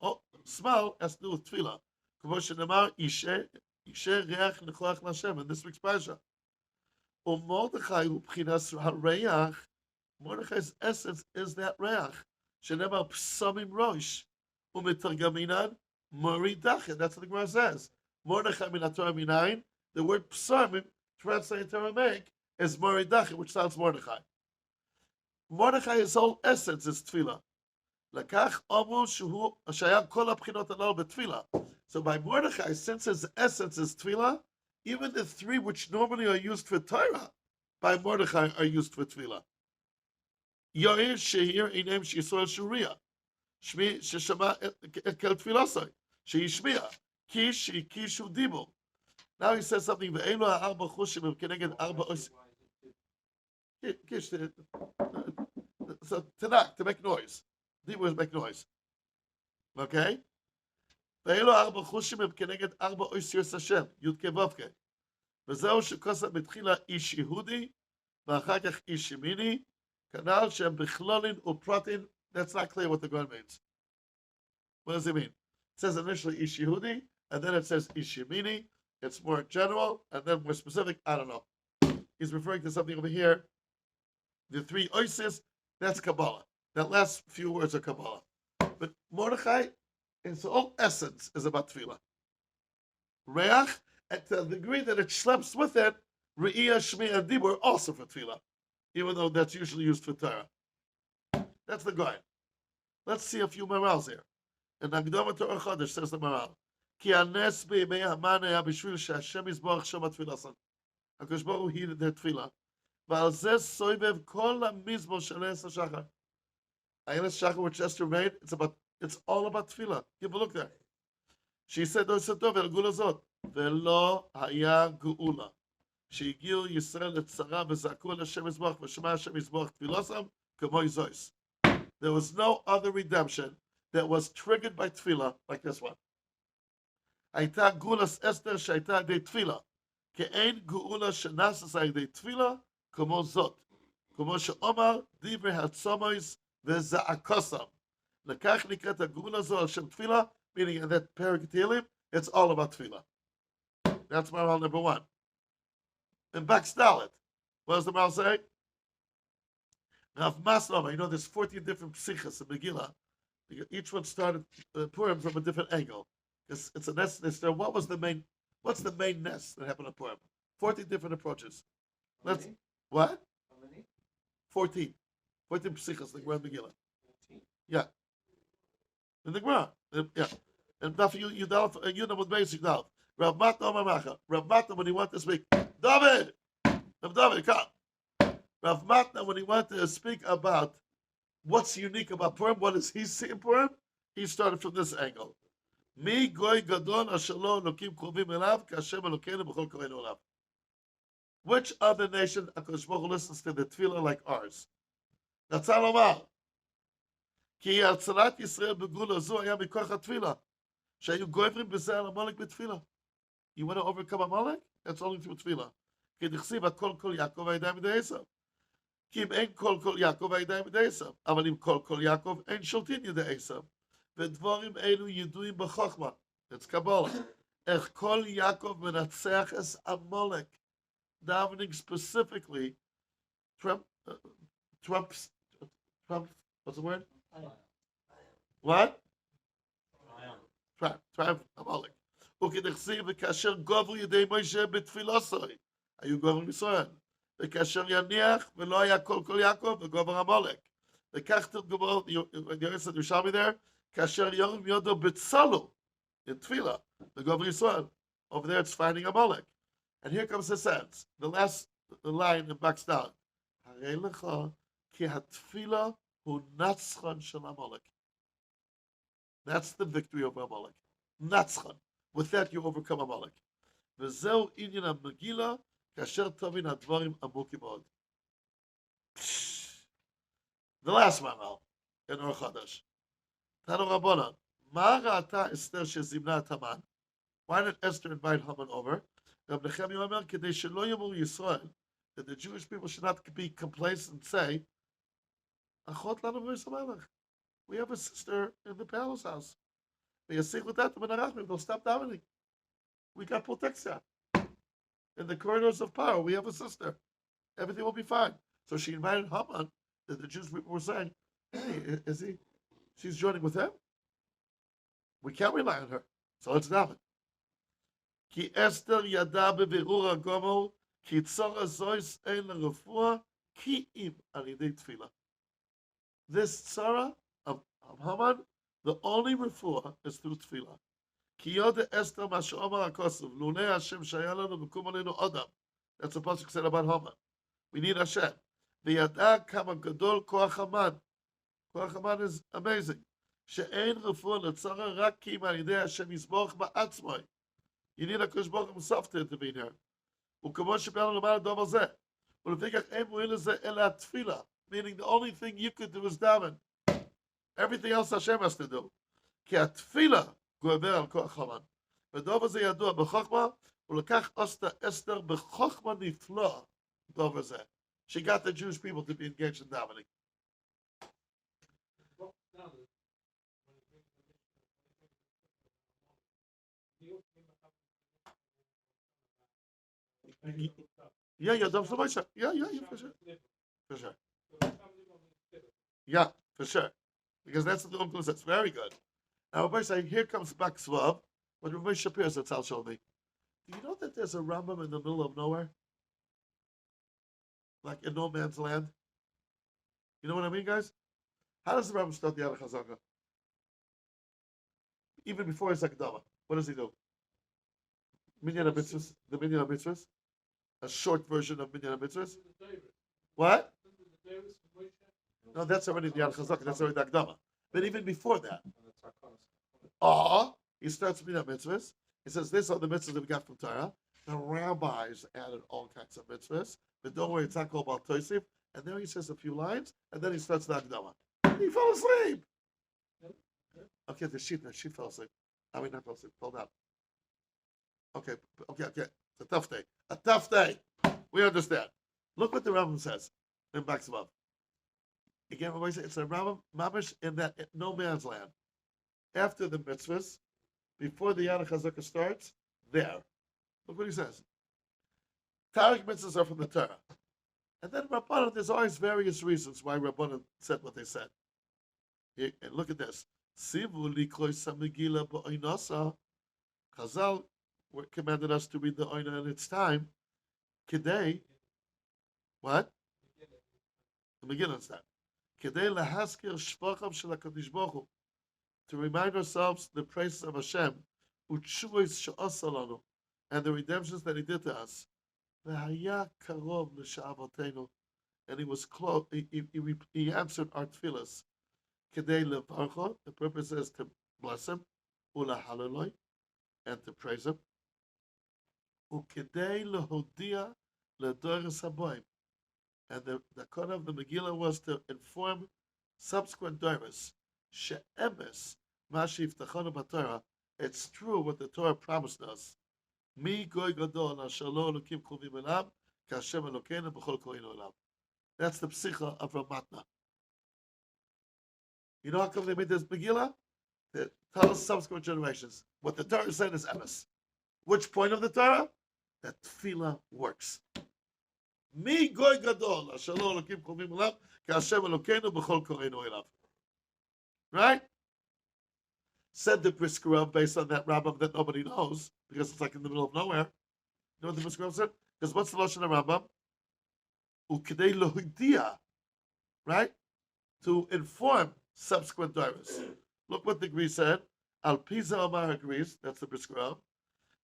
Oh, smell has to do with tefillah. K'mo shenemar ishe reach nechoach l'Hashem in this week's parasha. Mordechai hu b'chinas hareach. Mordechai's essence is that reach. Shenemar psamim rosh. U'mitargaminan mori dachet. That's what the Gemara says. Mordechai min haTorah minayin. The word psamim, translated to Aramaic, is mori dachet, which sounds Mordechai. Mordechai's whole essence is tefillah. Lakach amru shuhu shaya kol habchinot halal betefillah. So by Mordechai, since his essence is tefillah, even the three which normally are used for Torah, by Mordechai are used for tefillah. Yair shehir inem sheyisrael shuriya. Shmi sheshama et kel tefillasai. Sheyishmiya. Kish kishu dibu. Now he says something. Ve'elu ha'arba chushim keneged arba os. Kish. So to make noise. Dibu is make noise. Okay? ואלו ארבע חושים הם כנגד ארבע אוסיוס השם, י' כו' וזהו שכוסה בתחילה איש יהודי, ואחר כך איש ימיני, כנ"ל שהם בכלולין ופרטין. That's not clear what the Gemara means. What does it mean? It says initially ish Yehudi, and then it says ish Yemini. It's more general, and then more specific. I don't know. He's referring to something over here. The three oisis, that's Kabbalah. That last few words are Kabbalah. But Mordechai, its whole essence is about tefillah. Reach, and to the degree that it schleps with it, Re'iyah, Shmi, and Dibur also for tefillah, even though that's usually used for Torah. That's the guy. Let's see a few morals here. In Agdama Torah Chodesh says the moral. Ki anes be'imei haman haya b'shvil she'Hashem yizborach shema tfilasan. HaKadosh Baruch Hu heeded their tefillah. V'al zeh soivev kol ha'mizmor shel Enes HaShachar. Enes HaShachar, which Esther made, it's all about tefillah. Give a look there. She said, "No setov el gula zot ve'lo haya geula." שהגיעו ישראל לצרה וזעקו אל השם יזבח ושמע השם יזבח תפילוסם כמו יזויס. There was no other redemption that was triggered by tefillah like this one. הייתה גאולת אסתר שהייתה על ידי תפילה, כי אין גאולה שנעשית על ידי תפילה כמו זאת. כמו שאומר דברי הצומויס וזעקוסם. לכך נקראת הגאולה הזו על שם תפילה, meaning in that parak Tehillim, it's all about tefillah. That's moral number one. In Baksdalit, what does the moral say? Rav Maslova, you know there's 14 different psichas in Megillah. Each one started Purim from a different angle. It's a nest. What's the main nest that happened at Purim? 14 different approaches. Let's what? How many? 14. 14 psichas in the Gemara Megillah. 14. Yeah. In the Gemara. Yeah. And Daf you know what basic now. Rav Matna Omar Macha. Rav Matna, when he wanted to speak, David, come. Rav Matna, when he wanted to speak about what's unique about Purim, what does he see in Purim? He started from this angle. Mi goy gadol asher lo elokim krovim elav k'Hashem Elokeinu b'chol koreinu elav. Which other nation HaKadosh Baruch Hu listens to the tefillah like ours? רצה לומר, כי הצלת ישראל בגאולה זו היה מכוח התפילה, שהיו גוברים בזה על עמלק בתפילה. You want to overcome Amalek? That's only through tefillah. כי נכסיב הכל כל יעקב הידיים ידי עשיו. כי אם אין כל יעקב הידיים ידי עשיו, אבל אם כל יעקב אין שולטין ידי עשיו. ודבורים אלו ידועים בחוכמה. It's Kabbalah. איך כל יעקב מנצח את עמלק. Davening specifically, Trump, what's the word? What? Triumph Amalek. וכדכסיב וכאשר גוברו ידי מוישה בתפילוסוי, היו גוברים ישראל. וכאשר יניח ולא היה כל יעקב וגובר עמלק. וכך תרגמו, יורסת ירושלמי there, כאשר יורים יודו בצלו, in תפילה, וגובר ישראל. Over there it's finding Amalek. And here comes the sentence, the last line in Baksdal. הרי לך כי התפילה הוא נצחן של עמלק. That's the victory over Amalek. Natzchan. With that, you overcome Amalek. וזהו עניין המגילה, כאשר תבין הדברים עמוקים מאוד. The last mamal in Or Chadash. Tanu Rabbanan, מה ראתה אסתר שזימנה את המן? Why did Esther invite Haman over? רב נחמיה אומר, כדי שלא יאמרו ישראל, that the Jewish people should not be complacent and say, אחות לנו בבית המלך. We have a sister in the palace house. ויסיק אותה בנרחמים, they'll stop davening. We got protection. In the corridors of power, we have a sister. Everything will be fine. So she invited Haman, that the Jewish people were saying, hey, she's joining with him? We can't rely on her. So let's daven. כי אסתר ידע בבירור הגומר, כי צור הזויס אין לרפואה, כי אם על ידי תפילה. This tzara of Haman, the only refuah is through tefillah. כי יודע אסתר מה שאומר הכוסף, לולא השם שהיה לנו מקום עלינו אדם. That's a pasuk said about Haman. We need Hashem. וידע כמה גדול כוח המן. כוח המן is amazing. שאין רפואה לצרה רק כי אם על ידי השם יסבורך בעצמו. You need הקדוש ברוך הוא himself to intervene here. וכמו שבאנו למעלה הדוב הזה. ולפיכך אין מועיל לזה אלא התפילה. Meaning the only thing you could do is daven. Everything else Hashem has to do. כי התפילה גובר על כוח המן. והדוב הזה ידוע בחוכמה, ולקח אסתר בחוכמה נפלא דוב הזה. She got the Jewish people to be engaged in davening. Yeah, Dov Shabbat. Yeah, for sure. For sure. Yeah, for sure. Because that's the Uncle says. Very good. Now, Rabbi say, here comes back Svav. When Rabbi Shapir says, I'll show me. Do you know that there's a Rambam in the middle of nowhere? Like in no man's land? You know what I mean, guys? How does the Rambam start the Yad HaChazaka? Even before his Akdama. What does he do? Minyan HaMitzvahs? The Minyan HaMitzvahs? A short version of Minyan HaMitzvahs? What? No, that's already the Yad HaChazaka. That's already the Akdama. But even before that, he starts with the mitzvahs. He says, these are the mitzvahs that we got from Torah. The rabbis added all kinds of mitzvahs. But don't worry, it's not called about Tosif. And then he says a few lines, and then he starts the Akdama. He fell asleep. Okay, the sheep fell asleep. I mean, not fell asleep, fell down. Okay. It's a tough day. A tough day. We understand. Look what the Rambam says in Baksavav. Again, it's a Rambam mamish in that no man's land. After the mitzvahs, before the Yad HaChazaka starts, there. Look what he says. Tariq mitzvahs are from the Torah. And then Rabbanan, there's always various reasons why Rabbanan said what they said. And look at this. Sivu likloy samigila ba'oinasa. Chazal commanded us to read the Oina in its time. Kidei, what? The Megillah time. Kidei lahaskir shvacham shel HaKadosh Baruch Hu. To remind ourselves the praises of Hashem, u'tshuos she'asa lanu, and the redemptions that He did to us. V'haya karov l'sha'avotenu, and He was close. He answered our tefillas. Kedei levarcho, the purpose is to bless Him, u'lahaleloi, and to praise Him. U'kedei lehodia ledoros haboim, and the code of the Megillah was to inform subsequent doros. She'emes mashif tachonu b'Torah. It's true what the Torah promised us. Mi goy gadol asher lo elokim krovim elav, k'Hashem Elokeinu b'chol koreinu elav. That's the psicha of Ramatna. You know how come they made this Megillah? To tell us subsequent generations. What the Torah said is emes. Which point of the Torah? That tefillah works. Mi goy gadol asher lo elokim krovim elav, k'Hashem Elokeinu b'chol koreinu elav. Right? Said the Brisker Rav based on that Rambam that nobody knows because it's like in the middle of nowhere. You know what the Brisker Rav said? Because what's the Lashon of Rambam? Ukidei lohidia, right? To inform subsequent drivers. Look what the Greek said. Al Pisa Omar agrees. That's the Brisker Rav.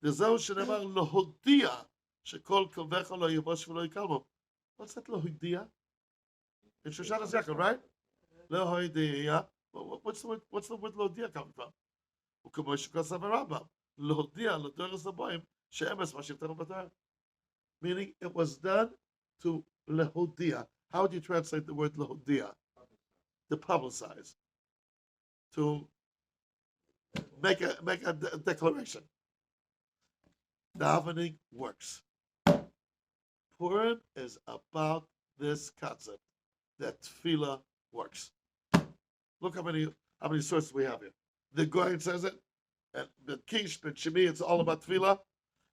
Dezeu shenemar lohodia shekol kovecha lo yivosh v'lo yikalmo. What's that lohidia? In Shoshana Yaakov, right? Lohidia. What's the word lodia coming from? Meaning it was done to lehodia. How would you translate the word lehodia? To publicize. To make a declaration. Davening works. Purim is about this concept that tefillah works. Look how many sources we have here. The Goyen says it, and the Kish, but Shemi, it's all about tefillah.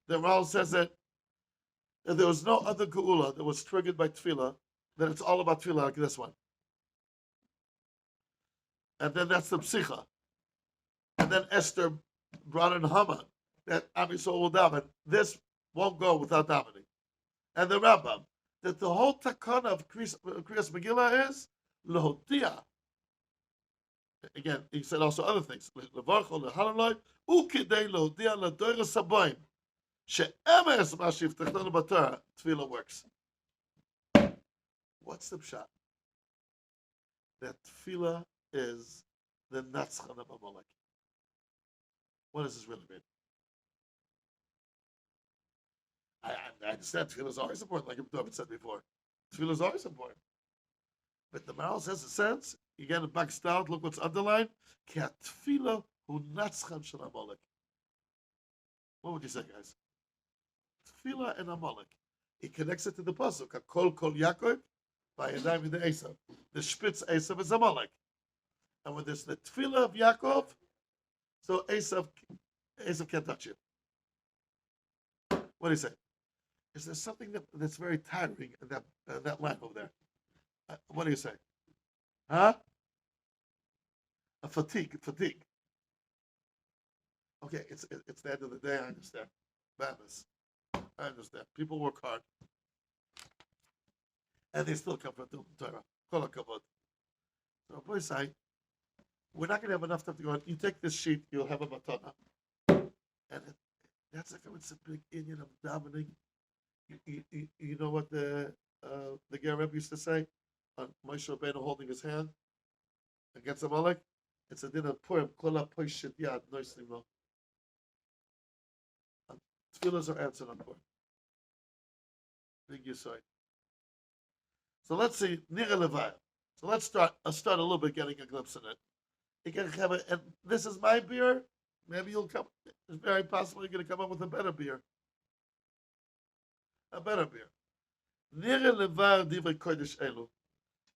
The Ral says it. And there was no other geula that was triggered by tefillah, that it's all about tefillah like this one. And then that's the psicha. And then Esther brought in Haman, that Am Yisrael will daven. This won't go without davening. And the Rambam, that the whole takana of Kriyas Megillah is lehotia. Again, he said also other things. Levarcho lehalaloi ukidei lehotia ledoros haboim she'emes ma shiftachnu b'Torah. Tefillah works. What's the pshat? That tefillah is the natzchan of Amalek. What does this really mean? I understand tefillah is always important, like David said before. Tefillah is always important. But the Maral says it says, again, it backs down, look what's underlined. Ki tefillah hu natzchan shel Amalek. What would you say, guys? Tefillah and Amalek. He connects it to the pasuk. Kol Yaakov, by Yadayim the Esav. The Spitz Esav is Amalek. And when there's the tefillah of Yaakov, so Esav can't touch you. What do you say? Is there something that's very tiring in that line over there? What do you say? Huh? A fatigue. Okay, it's the end of the day. I understand. Madness. I understand. People work hard, and they still come from Torah. Kol hakavod. So, boy, say, we're not going to have enough time to go on. You take this sheet, you'll have a matana, and that's like it's a big Indian of davening. You know what the Ger Rebbe used to say on Moshe Rabbeinu holding his hand against Amalek? It's a din of Purim. Kol ha-poshit yad noislim lo. Tefillahs are answered on Purim. Big Yisoid. So let's see Nira Levaya. So let's start. I'll start a little bit getting a glimpse of it. You can have it, and this is my beer. Maybe you'll come. It's very possible you're going to come up with a better beer. A better beer. Nira Levaya divrei kodesh elu.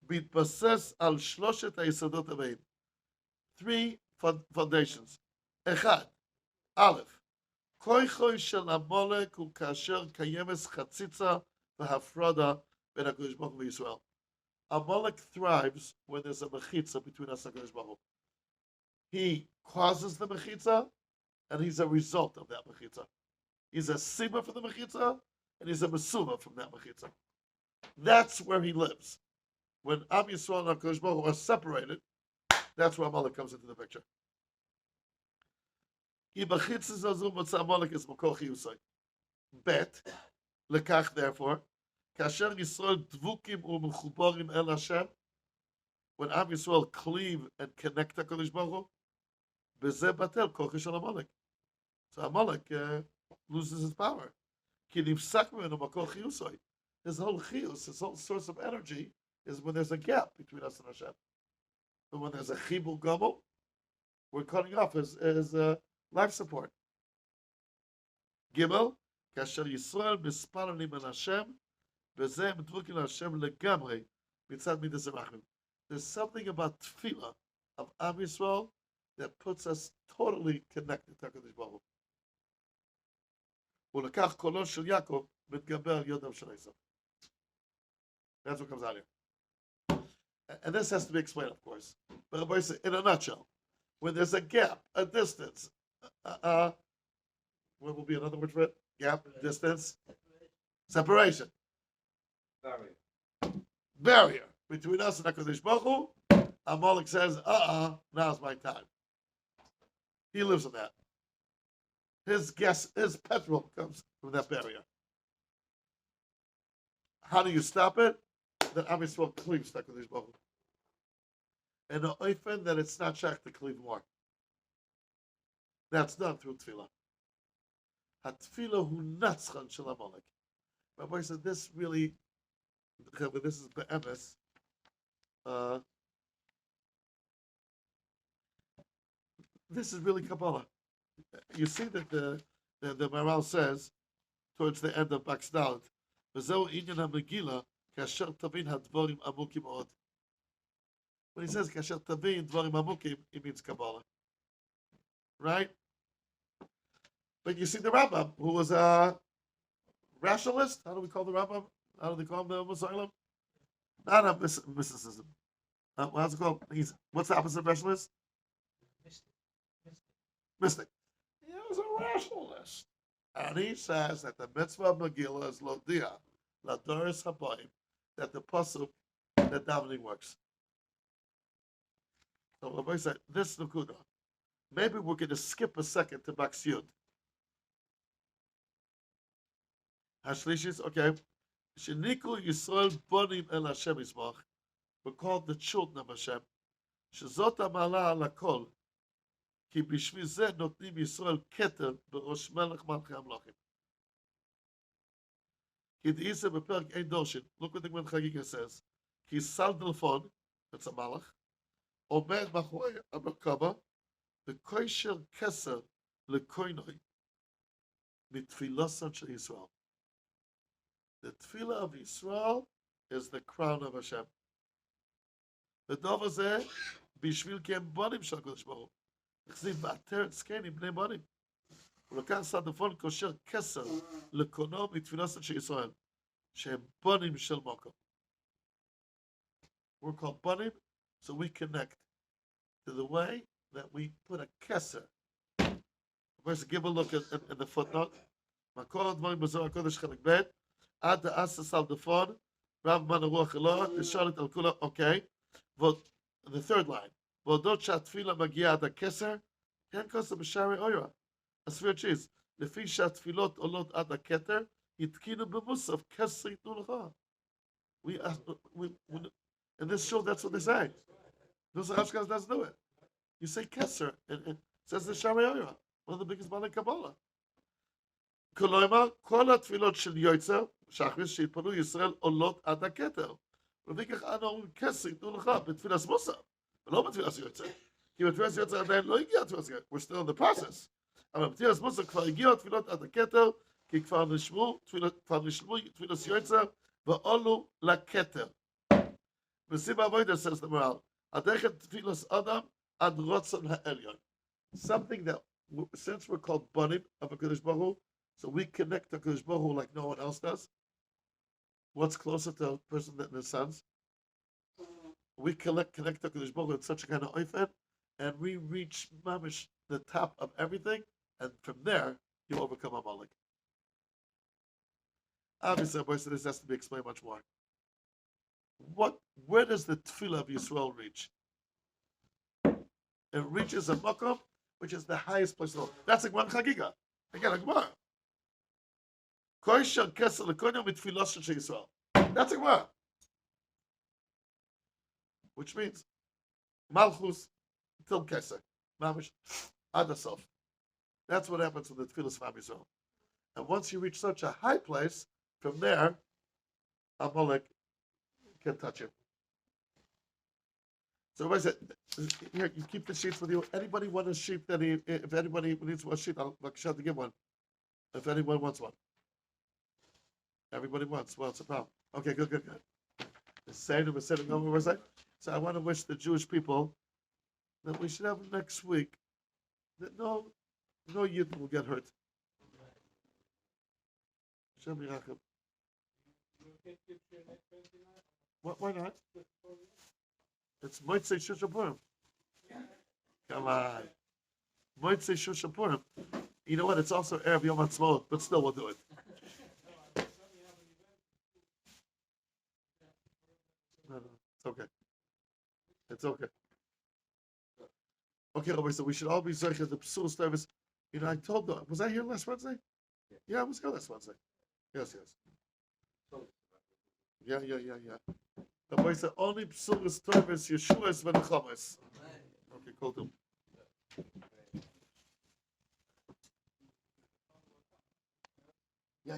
Bitbases al shloshet hayesodot habein. 3 foundations. Echad. Aleph. Koichoi shel Amalek hu kasher kayemes chatzitza v'hafrada ben HaKadosh Baruch Hu v'Yisrael. Amalek thrives when there's a mechitza between us and HaKadosh Baruch Hu. He causes the mechitza, and he's a result of that mechitza. He's a sima for the mechitza, and he's a mesuma from that mechitza. That's where he lives. When Am Yisrael and HaKadosh Baruch Hu are separated, that's where Amalek comes into the picture. Bet, lekach therefore, kasher Yisrael dvukim u'mechuborim el Hashem, when Am Yisrael cleave and connect to HaKadosh Baruch Hu, bezeh batel koche shel Amalek. So Amalek loses his power. Ki nifsak mimenu makor chiyusoi. His whole chiyus, his whole source of energy, is when there's a gap between us and Hashem. But when there's a chibur gomel, we're cutting off his life support. Gimel, kasher Yisrael mispalalim el Hashem, bezeh medvukim Hashem legamrei mitzad midas harachmim. There's something about tefillah of Am Yisrael that puts us totally connected to HaKadosh Baruch Hu. Ulekach kolo shel Yaakov mitgaber al yodav shel Esav. That's what comes out here. And this has to be explained, of course. But in a nutshell, when there's a gap, a distance, what will be another word for it? Gap, distance, separation, barrier between us and HaKadosh Baruch Hu, Amalek says, now's my time. He lives in that. His petrol comes from that barrier. How do you stop it? Then Am Yisrael cleaves to HaKadosh Baruch Hu. And the oifen that it's not shach to cleave more. That's done through tefillah. Ha-tefillah hu natzchan shel Amalek. My boy said this really, this is be'emes. this is really Kabbalah. You see that the Maral says towards the end of Baksdalit, "V'zeu inyan ha-megillah kasher tavin hadvorim amukim od." When he says kasher tavin dvorim amukim, he means Kabbalah, right? But you see the Rambam, who was a rationalist. How do we call the Rambam? How do they call him the Muslim? Not a mysticism. How's it called? What's the opposite of rationalist? Mystic. He was a rationalist. And he says that the mitzvah of Megillah is Lodia, Ladoris Habayim, that the pasuk, that davening works. So Rabbi said, this Nukuda, maybe we're going to skip a second to Baks Yud. Hashlishis, okay. Sheniku Yisrael Bonim El Hashem Yismach, we're called the children of Hashem. Shezot HaMa'ala Al HaKol, כי בשביל זה נותנים ישראל כתר בראש מלך מלכי המלכים. כי דאיסה בפרק אין דורשין, look what the Gwen Chagiga says, כי סלדלפון, that's a מלך, עומד מאחורי המרכבה, וקושר כסר לקוינוי, מתפילוסן של ישראל. The tefillah of Israel is the crown of Hashem. ודוב הזה, בשביל כי הם בונים של הקדוש ברוך הוא. הכזיב ועטר את זקנים בני בנים. ולקח סלדלפון קושר כסר לקונו מתפילוסן של ישראל, שהם בונים של מקום. We're called banim, so we connect to the way that we put a keser. First, give a look at the footnote. מקור הדברים בזוהר הקודש חלק ב' עד דאסה סלדלפון, רב מן הרוח אלוה, תשאלת על כולה, okay. The third line. והודות שהתפילה מגיעה עד הכסר, כן כוסה בשערי אוירה. הסביר צ'יז, לפי שהתפילות עולות עד הכתר, התקינו במוסף, כסר ייתנו לך. In this show, that's what they say. Those Ashkenaz doesn't do it. You say Kesser, and it says the Shari Oira, one of the biggest Balei Kabbalah. כלומר, כל התפילות של יוצר, שחריס שהתפנו ישראל עולות עד הכתר. ולכך אנו אומרים כסר ייתנו לך בתפילת מוסף, ולא בתפילת יוצר. כי בתפילת יוצר עדיין לא הגיע התפילת יוצר, we're still in the process. אבל בתפילת מוסף כבר הגיעו התפילות עד הכתר, כי כבר נשמעו תפילת יוצר, ועולו לכתר. וסיבה אבוידה says the moral, הדרך תפילת אדם עד רוצן העליון. Something that, since we're called banim of HaKadosh Baruch Hu, so we connect to HaKadosh Baruch Hu like no one else does. What's closer to a person than his sons? We connect to HaKadosh Baruch Hu in such a kind of oifen, and we reach mamish the top of everything, and from there you overcome Amalek. Obviously, this has to be explained much more. Where does the tefillah of Yisrael reach? It reaches a makom, which is the highest place of all. That's like one chagiga. Again, a gemara. Koisha kesel lekonim mitfilos shel Yisrael. That's a gemara. Which means malchus till keser, mamish ad hasof. That's what happens with the tefillas of Yisrael. And once you reach such a high place, from there, Amalek can't touch him. So everybody said, here, you keep the sheets with you. Anybody want a sheet if anybody needs one sheet, I'll shout to give one. If anyone wants one. Everybody wants. Well, it's a problem. Okay, good. The Seder was sitting over where so I want to wish the Jewish people that we should have next week that no Yid will get hurt. Shem Yirachem. Why not? It's Motzei Shusha Purim. Come on. Motzei Shusha Purim. You know what? It's also Erev Yom HaTzmaut, but still we'll do it. No, it's okay. It's okay. Okay, Rabbi, so we should all be Zeicher the Psul service. You know, I told them, was I here last Wednesday? Yeah, I was here last Wednesday. Yes. Yeah. The boy said only psulas tovas Yeshua's v'nechamas. Okay, cool too. Yeah.